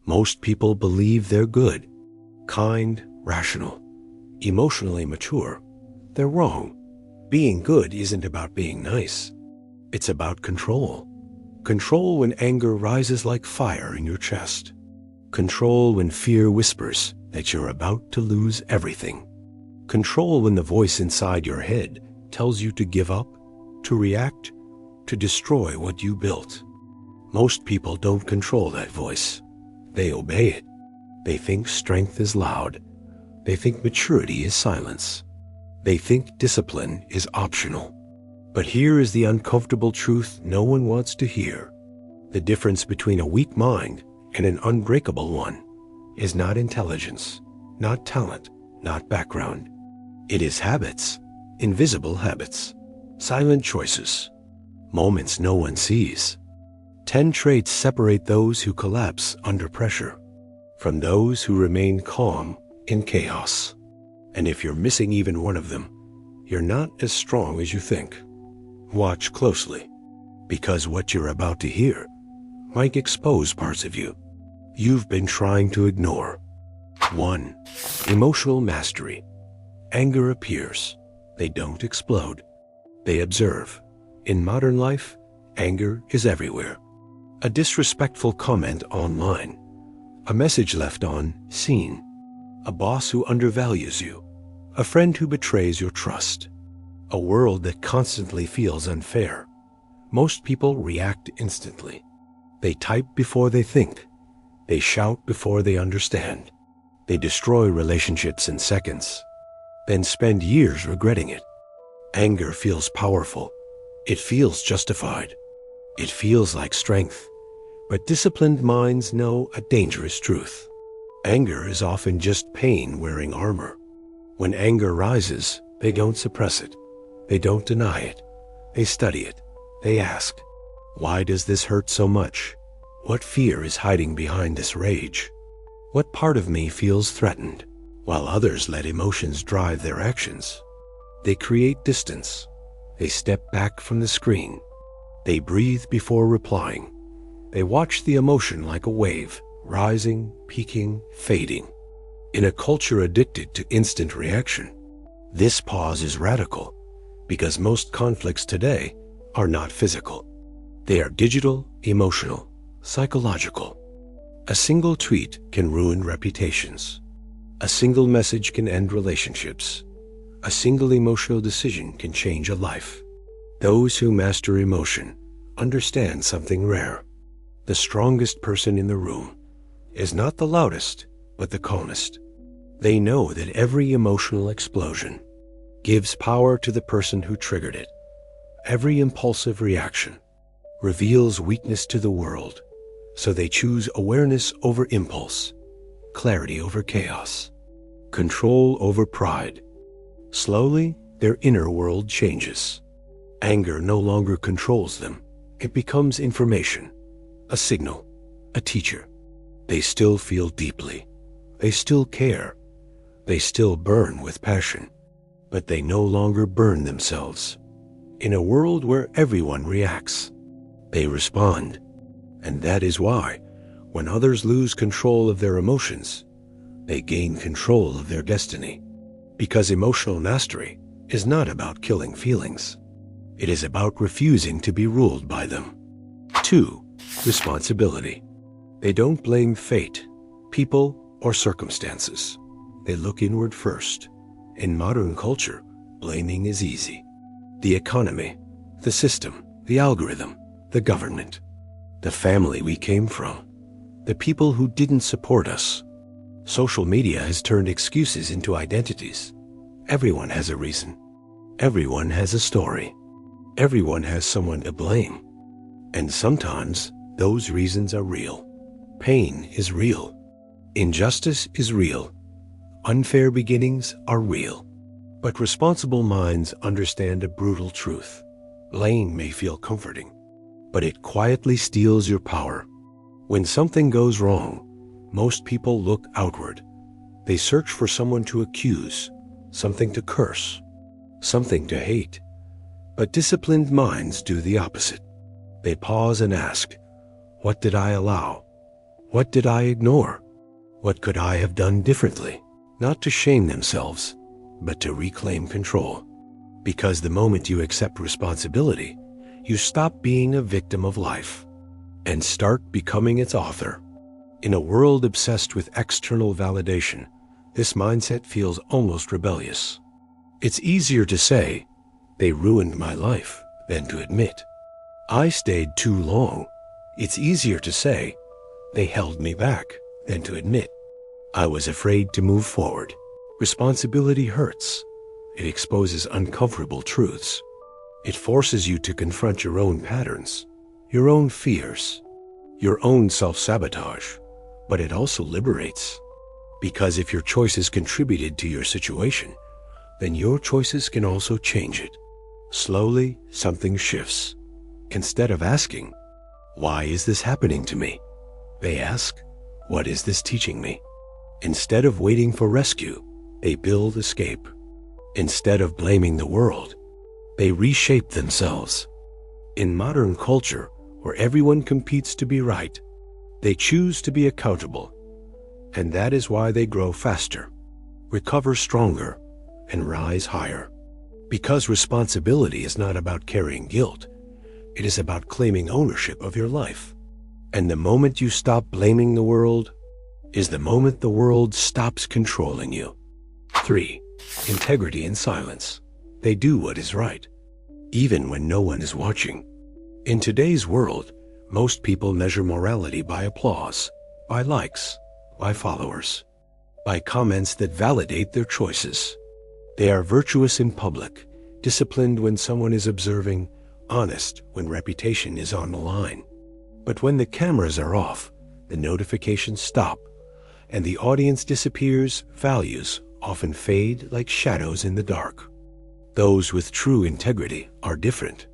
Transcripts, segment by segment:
Most people believe they're good, kind, rational, emotionally mature. They're wrong. Being good isn't about being nice. It's about control. Control when anger rises like fire in your chest. Control when fear whispers that you're about to lose everything. Control when the voice inside your head tells you to give up, to react, to destroy what you built. Most people don't control that voice. They obey it. They think strength is loud. They think maturity is silence. They think discipline is optional. But here is the uncomfortable truth no one wants to hear. The difference between a weak mind and an unbreakable one is not intelligence, not talent, not background. It is habits, invisible habits, silent choices, moments no one sees. 10 traits separate those who collapse under pressure from those who remain calm in chaos. And if you're missing even one of them, you're not as strong as you think. Watch closely, because what you're about to hear might expose parts of you you've been trying to ignore. 1. Emotional mastery. Anger appears. They don't explode. They observe. In modern life, anger is everywhere. A disrespectful comment online. A message left on seen. A boss who undervalues you. A friend who betrays your trust. A world that constantly feels unfair. Most people react instantly. They type before they think. They shout before they understand. They destroy relationships in seconds, then spend years regretting it. Anger feels powerful. It feels justified. It feels like strength. But disciplined minds know a dangerous truth. Anger is often just pain wearing armor. When anger rises, they don't suppress it. They don't deny it. They study it. They ask, why does this hurt so much? What fear is hiding behind this rage? What part of me feels threatened? While others let emotions drive their actions, they create distance. They step back from the screen. They breathe before replying. They watch the emotion like a wave, rising, peaking, fading. In a culture addicted to instant reaction, this pause is radical because most conflicts today are not physical. They are digital, emotional, psychological. A single tweet can ruin reputations. A single message can end relationships. A single emotional decision can change a life. Those who master emotion understand something rare. The strongest person in the room is not the loudest, but the calmest. They know that every emotional explosion gives power to the person who triggered it. Every impulsive reaction reveals weakness to the world, so they choose awareness over impulse, clarity over chaos, control over pride. Slowly, their inner world changes. Anger no longer controls them. It becomes information, a signal, a teacher. They still feel deeply. They still care. They still burn with passion, but they no longer burn themselves. In a world where everyone reacts, they respond. And that is why, when others lose control of their emotions, they gain control of their destiny. Because emotional mastery is not about killing feelings. It is about refusing to be ruled by them. 2. Responsibility. They don't blame fate, people, or circumstances. They look inward first. In modern culture, blaming is easy. The economy, the system, the algorithm, the government, the family we came from, the people who didn't support us. Social media has turned excuses into identities. Everyone has a reason. Everyone has a story. Everyone has someone to blame. And sometimes those reasons are real. Pain is real. Injustice is real. Unfair beginnings are real. But responsible minds understand a brutal truth. Blame may feel comforting, but it quietly steals your power. When something goes wrong, most people look outward. They search for someone to accuse, something to curse, something to hate. But disciplined minds do the opposite. They pause and ask, what did I allow? What did I ignore? What could I have done differently? Not to shame themselves, but to reclaim control. Because the moment you accept responsibility, you stop being a victim of life and start becoming its author. In a world obsessed with external validation, this mindset feels almost rebellious. It's easier to say, "They ruined my life," than to admit, "I stayed too long." It's easier to say, "They held me back," than to admit, "I was afraid to move forward." Responsibility hurts. It exposes uncomfortable truths. It forces you to confront your own patterns, your own fears, your own self-sabotage, but it also liberates. Because if your choices contributed to your situation, then your choices can also change it. Slowly, something shifts. Instead of asking, "Why is this happening to me?" they ask, "What is this teaching me?" Instead of waiting for rescue, they build escape. Instead of blaming the world, they reshape themselves. In modern culture, where everyone competes to be right, they choose to be accountable. And that is why they grow faster, recover stronger, and rise higher. Because responsibility is not about carrying guilt, it is about claiming ownership of your life. And the moment you stop blaming the world is the moment the world stops controlling you. 3. Integrity in silence. They do what is right, even when no one is watching. In today's world, most people measure morality by applause, by likes, by followers, by comments that validate their choices. They are virtuous in public, disciplined when someone is observing, honest when reputation is on the line. But when the cameras are off, the notifications stop, and the audience disappears, values often fade like shadows in the dark. Those with true integrity are different.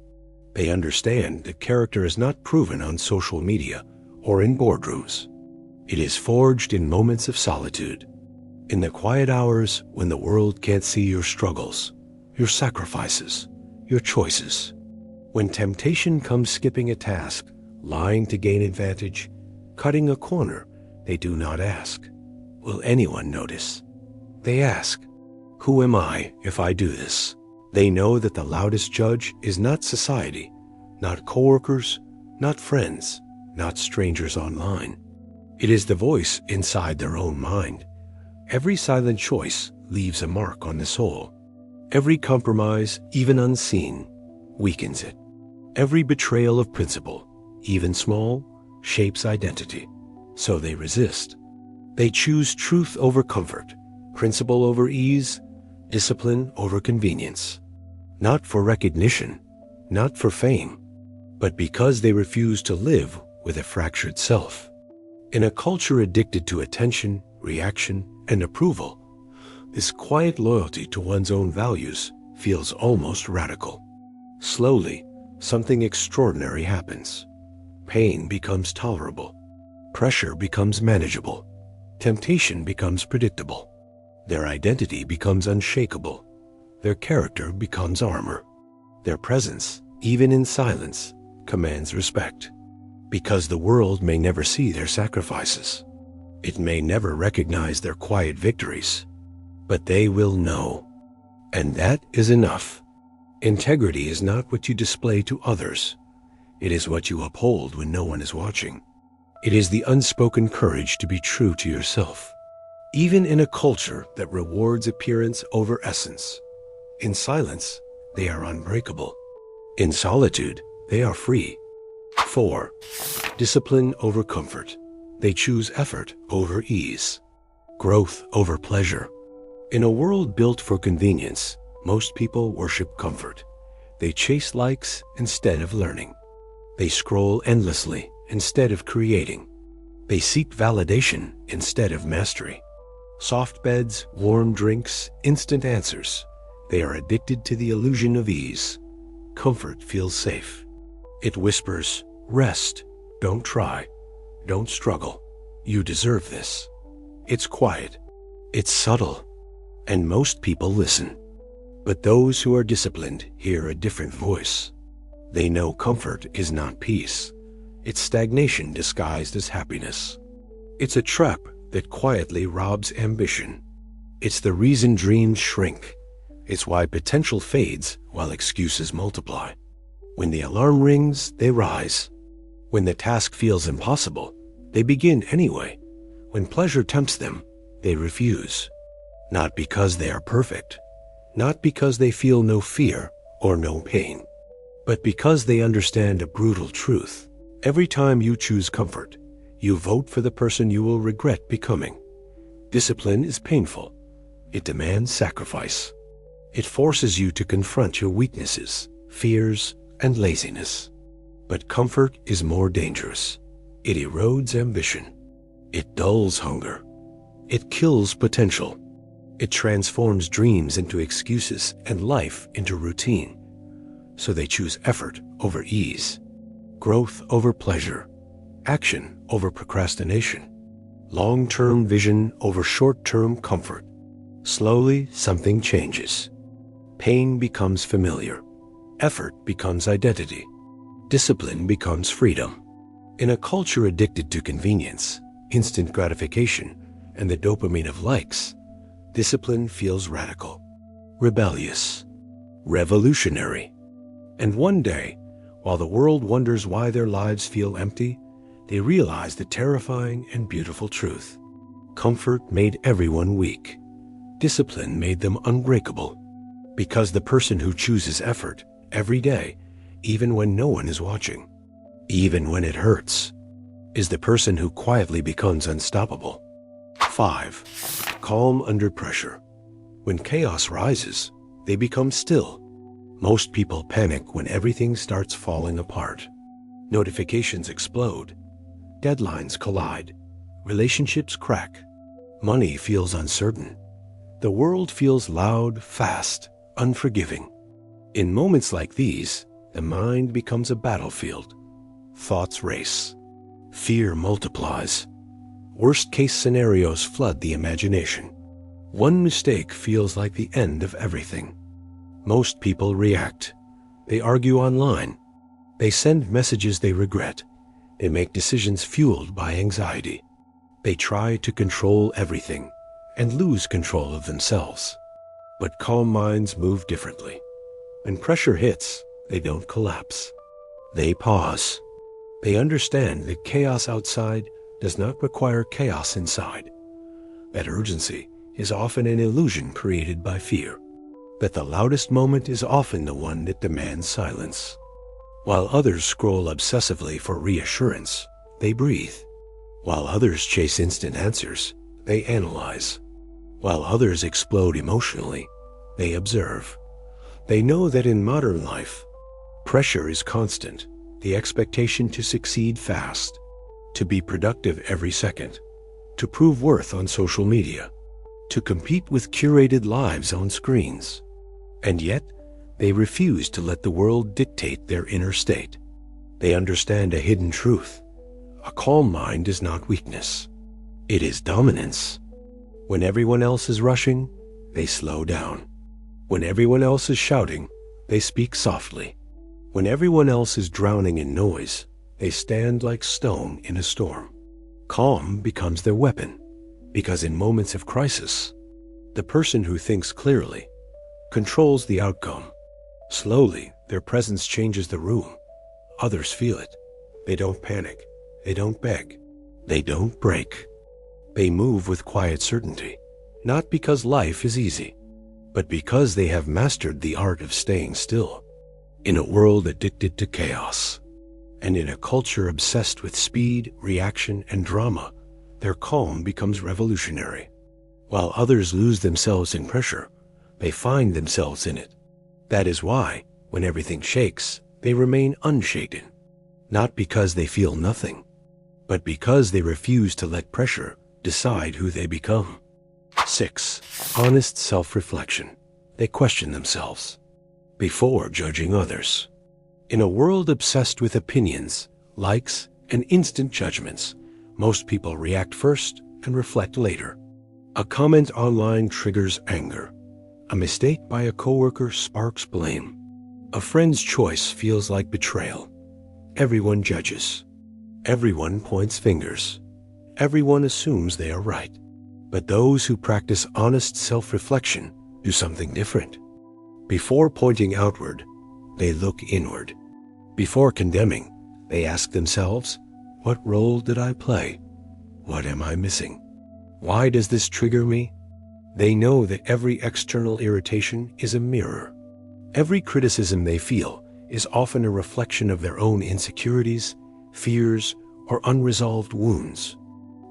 They understand that character is not proven on social media or in boardrooms. It is forged in moments of solitude, in the quiet hours when the world can't see your struggles, your sacrifices, your choices. When temptation comes skipping a task, lying to gain advantage, cutting a corner, they do not ask, "Will anyone notice?" They ask, "Who am I if I do this?" They know that the loudest judge is not society, not coworkers, not friends, not strangers online. It is the voice inside their own mind. Every silent choice leaves a mark on the soul. Every compromise, even unseen, weakens it. Every betrayal of principle, even small, shapes identity. So they resist. They choose truth over comfort, principle over ease, discipline over convenience. Not for recognition, not for fame, but because they refuse to live with a fractured self. In a culture addicted to attention, reaction, and approval, this quiet loyalty to one's own values feels almost radical. Slowly, something extraordinary happens. Pain becomes tolerable. Pressure becomes manageable. Temptation becomes predictable. Their identity becomes unshakable. Their character becomes armor. Their presence, even in silence, commands respect. Because the world may never see their sacrifices. It may never recognize their quiet victories, but they will know. And that is enough. Integrity is not what you display to others. It is what you uphold when no one is watching. It is the unspoken courage to be true to yourself, even in a culture that rewards appearance over essence. In silence, they are unbreakable. In solitude, they are free. 4. Discipline over comfort. They choose effort over ease, growth over pleasure. In a world built for convenience, most people worship comfort. They chase likes instead of learning. They scroll endlessly instead of creating. They seek validation instead of mastery. Soft beds, warm drinks, instant answers. They are addicted to the illusion of ease. Comfort feels safe. It whispers, "Rest, don't try, don't struggle. You deserve this." It's quiet, it's subtle, and most people listen. But those who are disciplined hear a different voice. They know comfort is not peace. It's stagnation disguised as happiness. It's a trap that quietly robs ambition. It's the reason dreams shrink. It's why potential fades while excuses multiply. When the alarm rings, they rise. When the task feels impossible, they begin anyway. When pleasure tempts them, they refuse. Not because they are perfect, not because they feel no fear or no pain, but because they understand a brutal truth. Every time you choose comfort, you vote for the person you will regret becoming. Discipline is painful. It demands sacrifice. It forces you to confront your weaknesses, fears, and laziness. But comfort is more dangerous. It erodes ambition. It dulls hunger. It kills potential. It transforms dreams into excuses and life into routine. So they choose effort over ease, growth over pleasure, action over procrastination, long-term vision over short-term comfort. Slowly, something changes. Pain becomes familiar. Effort becomes identity. Discipline becomes freedom. In a culture addicted to convenience, instant gratification, and the dopamine of likes, discipline feels radical, rebellious, revolutionary. And one day, while the world wonders why their lives feel empty, they realize the terrifying and beautiful truth. Comfort made everyone weak. Discipline made them unbreakable. Because the person who chooses effort every day, even when no one is watching, even when it hurts, is the person who quietly becomes unstoppable. 5. Calm under pressure. When chaos rises, they become still. Most people panic when everything starts falling apart. Notifications explode. Deadlines collide. Relationships crack. Money feels uncertain. The world feels loud, fast, unforgiving. In moments like these, the mind becomes a battlefield. Thoughts race. Fear multiplies. Worst-case scenarios flood the imagination. One mistake feels like the end of everything. Most people react. They argue online. They send messages they regret. They make decisions fueled by anxiety. They try to control everything and lose control of themselves. But calm minds move differently. When pressure hits, they don't collapse. They pause. They understand that chaos outside does not require chaos inside. That urgency is often an illusion created by fear. That the loudest moment is often the one that demands silence. While others scroll obsessively for reassurance, they breathe. While others chase instant answers, they analyze. While others explode emotionally, they observe. They know that in modern life, pressure is constant, the expectation to succeed fast, to be productive every second, to prove worth on social media, to compete with curated lives on screens. And yet, they refuse to let the world dictate their inner state. They understand a hidden truth. A calm mind is not weakness. It is dominance. When everyone else is rushing, they slow down. When everyone else is shouting, they speak softly. When everyone else is drowning in noise, they stand like stone in a storm. Calm becomes their weapon, because in moments of crisis, the person who thinks clearly controls the outcome. Slowly, their presence changes the room. Others feel it. They don't panic. They don't beg. They don't break. They move with quiet certainty, not because life is easy, but because they have mastered the art of staying still. In a world addicted to chaos, and in a culture obsessed with speed, reaction, and drama, their calm becomes revolutionary. While others lose themselves in pressure, they find themselves in it. That is why, when everything shakes, they remain unshaken, not because they feel nothing, but because they refuse to let pressure decide who they become. 6. Honest self-reflection. They question themselves before judging others. In a world obsessed with opinions, likes, and instant judgments, most people react first and reflect later. A comment online triggers anger. A mistake by a coworker sparks blame. A friend's choice feels like betrayal. Everyone judges. Everyone points fingers. Everyone assumes they are right. But those who practice honest self-reflection do something different. Before pointing outward, they look inward. Before condemning, they ask themselves, what role did I play? What am I missing? Why does this trigger me? They know that every external irritation is a mirror. Every criticism they feel is often a reflection of their own insecurities, fears, or unresolved wounds.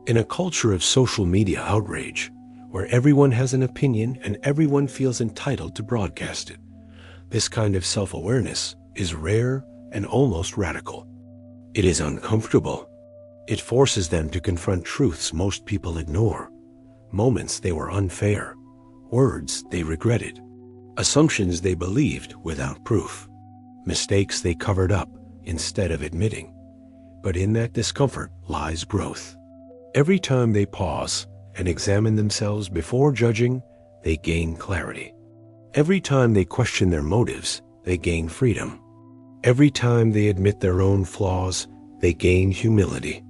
In a culture of social media outrage, where everyone has an opinion and everyone feels entitled to broadcast it, this kind of self-awareness is rare and almost radical. It is uncomfortable. It forces them to confront truths most people ignore, moments they were unfair, words they regretted, assumptions they believed without proof, mistakes they covered up instead of admitting. But in that discomfort lies growth. Every time they pause and examine themselves before judging, they gain clarity. Every time they question their motives, they gain freedom. Every time they admit their own flaws, they gain humility.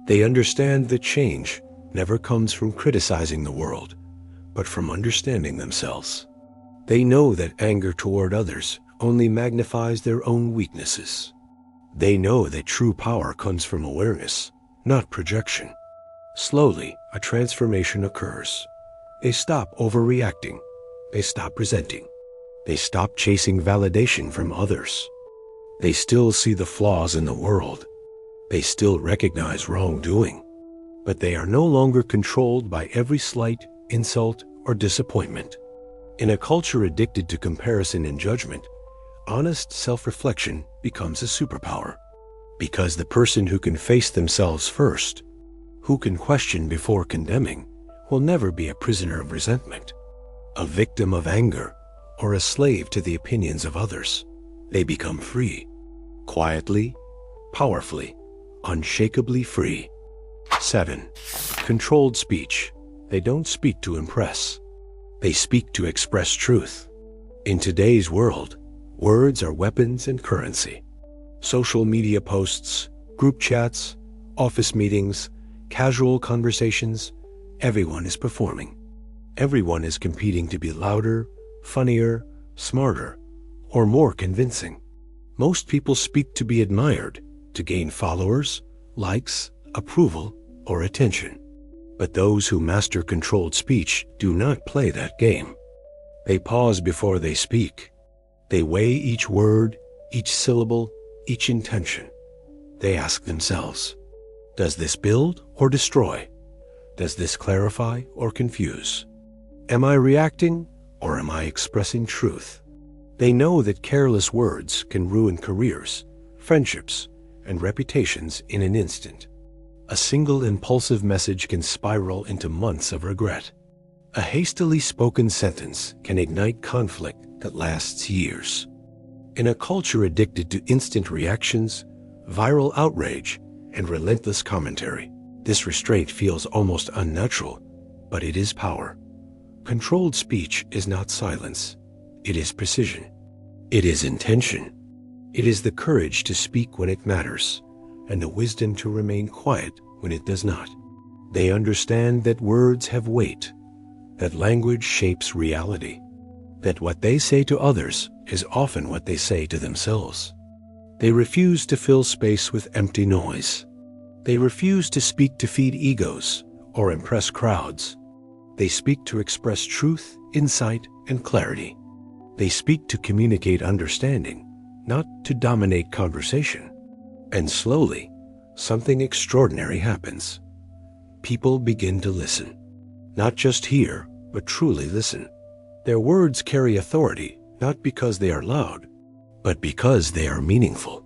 They understand that change never comes from criticizing the world, but from understanding themselves. They know that anger toward others only magnifies their own weaknesses. They know that true power comes from awareness, not projection. Slowly, a transformation occurs. They stop overreacting. They stop resenting. They stop chasing validation from others. They still see the flaws in the world. They still recognize wrongdoing. But they are no longer controlled by every slight, insult, or disappointment. In a culture addicted to comparison and judgment, honest self-reflection becomes a superpower. Because the person who can face themselves first, who can question before condemning, will never be a prisoner of resentment, a victim of anger, or a slave to the opinions of others. They become free, quietly, powerfully, unshakably free. 7. Controlled speech. They don't speak to impress. They speak to express truth. In today's world, words are weapons and currency. Social media posts, group chats, office meetings, casual conversations, everyone is performing. Everyone is competing to be louder, funnier, smarter, or more convincing. Most people speak to be admired, to gain followers, likes, approval, or attention. But those who master controlled speech do not play that game. They pause before they speak. They weigh each word, each syllable, each intention. They ask themselves, does this build or destroy? Does this clarify or confuse? Am I reacting or am I expressing truth? They know that careless words can ruin careers, friendships, and reputations in an instant. A single impulsive message can spiral into months of regret. A hastily spoken sentence can ignite conflict that lasts years. In a culture addicted to instant reactions, viral outrage, and relentless commentary, this restraint feels almost unnatural, but it is power. Controlled speech is not silence. It is precision. It is intention. It is the courage to speak when it matters, and the wisdom to remain quiet when it does not. They understand that words have weight, that language shapes reality, that what they say to others is often what they say to themselves. They refuse to fill space with empty noise. They refuse to speak to feed egos or impress crowds. They speak to express truth, insight, and clarity. They speak to communicate understanding, not to dominate conversation. And slowly, something extraordinary happens. People begin to listen. Not just hear, but truly listen. Their words carry authority, not because they are loud, but because they are meaningful.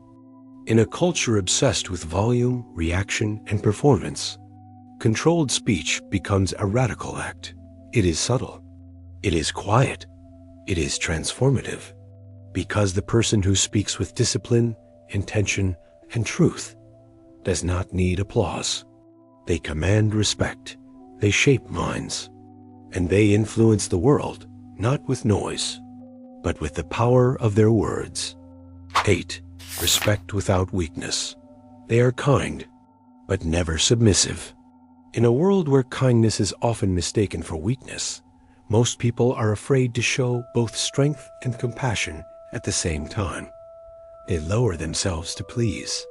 In a culture obsessed with volume, reaction, and performance, controlled speech becomes a radical act. It is subtle. It is quiet. It is transformative. Because the person who speaks with discipline, intention, and truth does not need applause. They command respect. They shape minds. And they influence the world, not with noise, but with the power of their words. 8. Respect without weakness. They are kind, but never submissive. In a world where kindness is often mistaken for weakness, most people are afraid to show both strength and compassion at the same time. They lower themselves to please.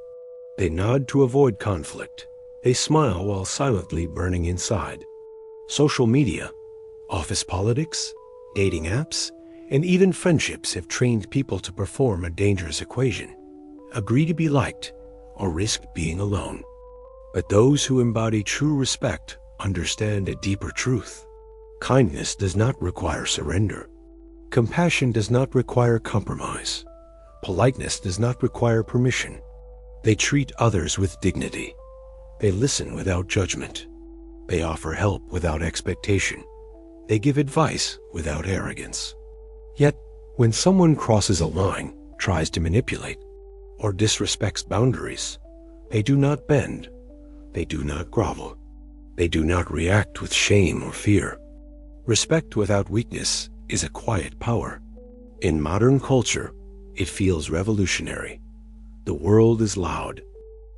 They nod to avoid conflict. They smile while silently burning inside. Social media, office politics, dating apps, and even friendships have trained people to perform a dangerous equation: agree to be liked or risk being alone. But those who embody true respect understand a deeper truth. Kindness does not require surrender. Compassion does not require compromise. Politeness does not require permission. They treat others with dignity. They listen without judgment. They offer help without expectation. They give advice without arrogance. Yet, when someone crosses a line, tries to manipulate, or disrespects boundaries, they do not bend. They do not grovel. They do not react with shame or fear. Respect without weakness is a quiet power. In modern culture, it feels revolutionary. The world is loud.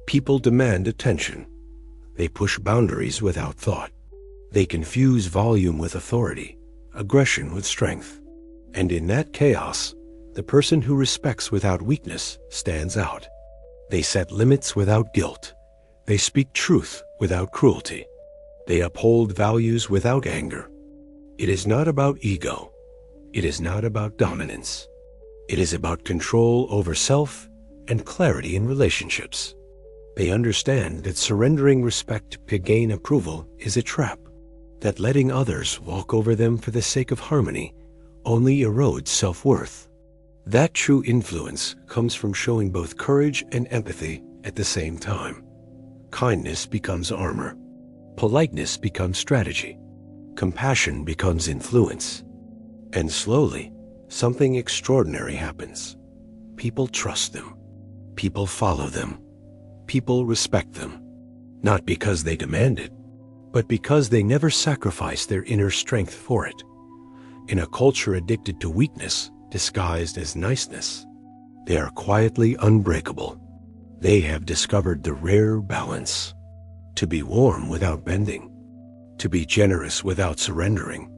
People demand attention. They push boundaries without thought. They confuse volume with authority, aggression with strength. And in that chaos, the person who respects without weakness stands out. They set limits without guilt. They speak truth without cruelty. They uphold values without anger. It is not about ego. It is not about dominance. It is about control over self and clarity in relationships. They understand that surrendering respect to gain approval is a trap, that letting others walk over them for the sake of harmony only erodes self-worth. That true influence comes from showing both courage and empathy at the same time. Kindness becomes armor. Politeness becomes strategy. Compassion becomes influence. And slowly, something extraordinary happens. People trust them. People follow them. People respect them. Not because they demand it, but because they never sacrifice their inner strength for it. In a culture addicted to weakness disguised as niceness, they are quietly unbreakable. They have discovered the rare balance: to be warm without bending, to be generous without surrendering,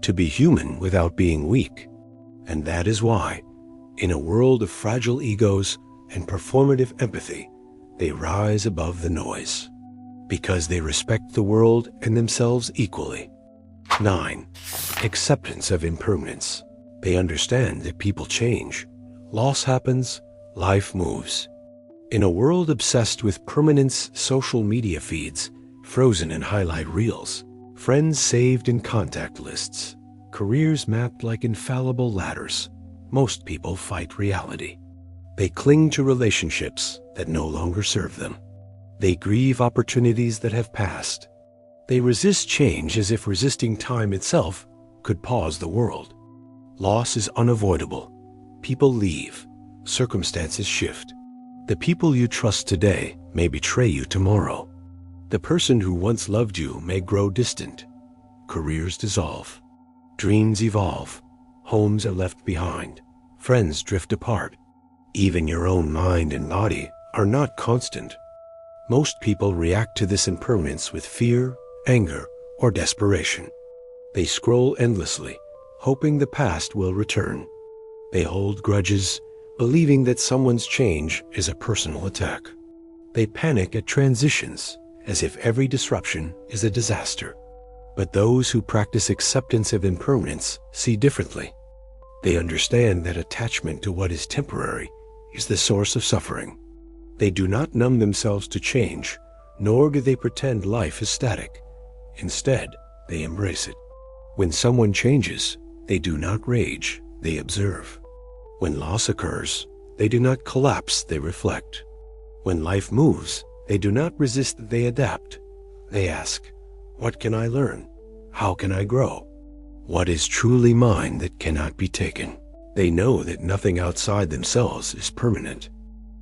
to be human without being weak. And that is why, in a world of fragile egos and performative empathy, they rise above the noise, because they respect the world and themselves equally. 9. Acceptance of impermanence. They understand that people change. Loss happens, life moves. In a world obsessed with permanence, social media feeds, frozen in highlight reels, friends saved in contact lists, careers mapped like infallible ladders, most people fight reality. They cling to relationships that no longer serve them. They grieve opportunities that have passed. They resist change as if resisting time itself could pause the world. Loss is unavoidable. People leave. Circumstances shift. The people you trust today may betray you tomorrow. The person who once loved you may grow distant. Careers dissolve. Dreams evolve. Homes are left behind. Friends drift apart. Even your own mind and body are not constant. Most people react to this impermanence with fear, anger, or desperation. They scroll endlessly, hoping the past will return. They hold grudges, believing that someone's change is a personal attack. They panic at transitions, as if every disruption is a disaster. But those who practice acceptance of impermanence see differently. They understand that attachment to what is temporary is the source of suffering. They do not numb themselves to change, nor do they pretend life is static. Instead, they embrace it. When someone changes, they do not rage, they observe. When loss occurs, they do not collapse, they reflect. When life moves, they do not resist, they adapt. They ask, what can I learn? How can I grow? What is truly mine that cannot be taken? They know that nothing outside themselves is permanent.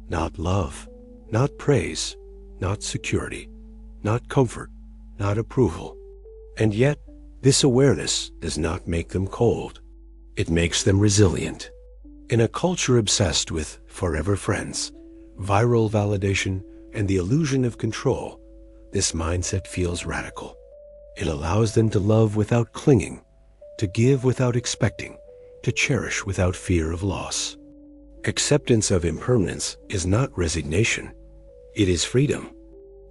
Not love, not praise, not security, not comfort, not approval. And yet, this awareness does not make them cold. It makes them resilient. In a culture obsessed with forever friends, viral validation, and the illusion of control, This mindset feels radical. It allows them to love without clinging, to give without expecting, to cherish without fear of loss. Acceptance of impermanence is not resignation. It is freedom.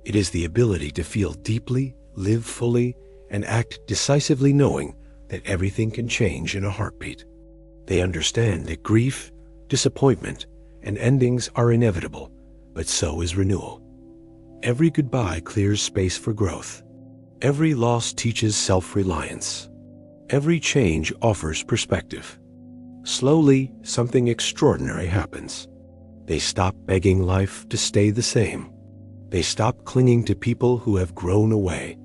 It is the ability to feel deeply, live fully, and act decisively knowing that everything can change in a heartbeat. They understand that grief, disappointment, and endings are inevitable, but so is renewal. Every goodbye clears space for growth. Every loss teaches self-reliance. Every change offers perspective. Slowly, something extraordinary happens. They stop begging life to stay the same. They stop clinging to people who have grown away.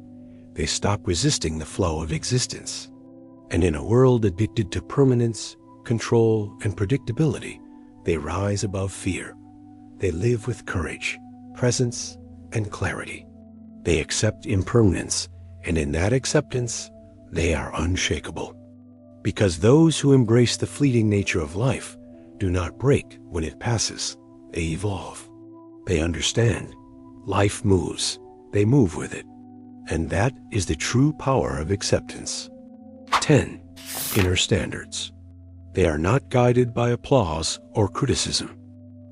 They stop resisting the flow of existence. And in a world addicted to permanence, control, and predictability, they rise above fear. They live with courage, presence, and clarity. They accept impermanence, and in that acceptance, they are unshakable. Because those who embrace the fleeting nature of life do not break when it passes, they evolve. They understand. Life moves. They move with it. And that is the true power of acceptance. 10. Inner standards. They are not guided by applause or criticism.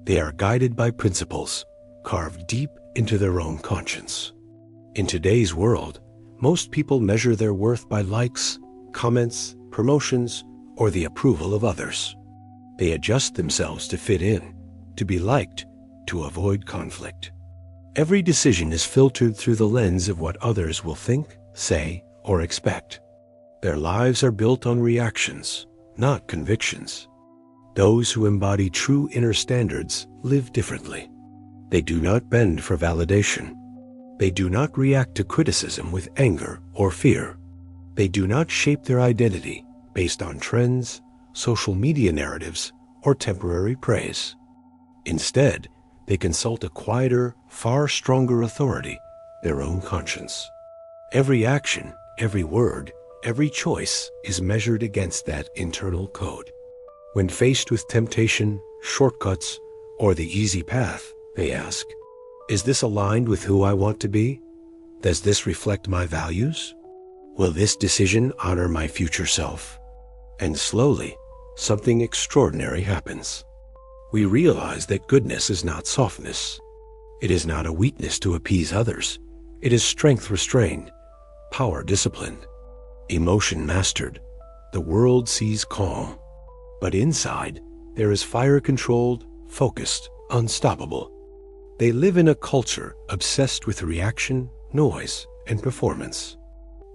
They are guided by principles, carved deep into their own conscience. In today's world, most people measure their worth by likes, comments, promotions, or the approval of others. They adjust themselves to fit in, to be liked, to avoid conflict. Every decision is filtered through the lens of what others will think, say, or expect. Their lives are built on reactions, not convictions. Those who embody true inner standards live differently. They do not bend for validation. They do not react to criticism with anger or fear. They do not shape their identity based on trends, social media narratives, or temporary praise. Instead, they consult a quieter, far stronger authority, their own conscience. Every action, every word, every choice is measured against that internal code. When faced with temptation, shortcuts, or the easy path, they ask, is this aligned with who I want to be? Does this reflect my values? Will this decision honor my future self? And slowly, something extraordinary happens. We realize that goodness is not softness. It is not a weakness to appease others. It is strength restrained, power disciplined, emotion mastered. The world sees calm. But inside, there is fire controlled, focused, unstoppable. They live in a culture obsessed with reaction, noise, and performance.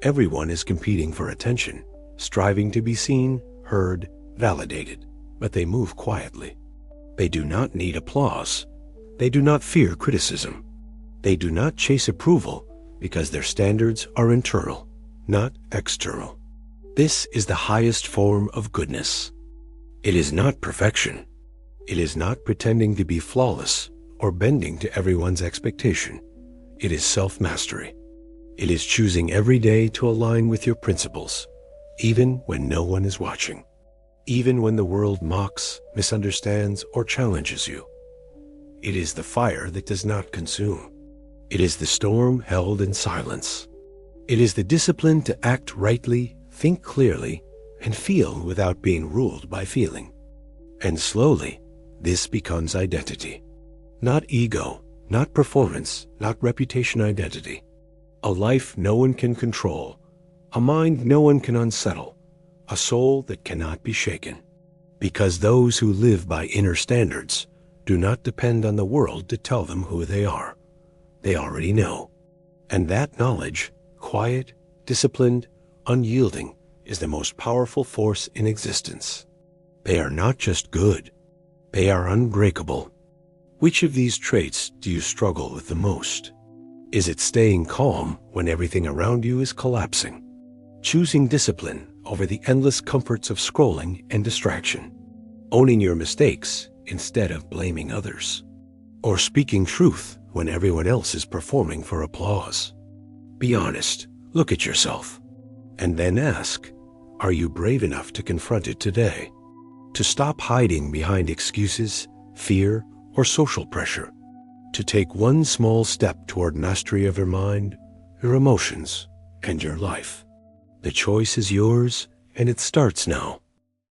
Everyone is competing for attention, striving to be seen, heard, validated, but they move quietly. They do not need applause. They do not fear criticism. They do not chase approval because their standards are internal, not external. This is the highest form of goodness. It is not perfection. It is not pretending to be flawless or bending to everyone's expectation. It is self-mastery. It is choosing every day to align with your principles, even when no one is watching, even when the world mocks, misunderstands, or challenges you. It is the fire that does not consume. It is the storm held in silence. It is the discipline to act rightly, think clearly, and feel without being ruled by feeling. And slowly, this becomes identity. Not ego, not performance, not reputation identity. A life no one can control, a mind no one can unsettle, a soul that cannot be shaken. Because those who live by inner standards do not depend on the world to tell them who they are. They already know. And that knowledge, quiet, disciplined, unyielding, is the most powerful force in existence. They are not just good, they are unbreakable. Which of these traits do you struggle with the most? Is it staying calm when everything around you is collapsing? Choosing discipline over the endless comforts of scrolling and distraction? Owning your mistakes instead of blaming others? Or speaking truth when everyone else is performing for applause? Be honest, look at yourself, and then ask, are you brave enough to confront it today? To stop hiding behind excuses, fear, or social pressure? to take one small step toward mastery of your mind, your emotions, and your life. The choice is yours, and it starts now.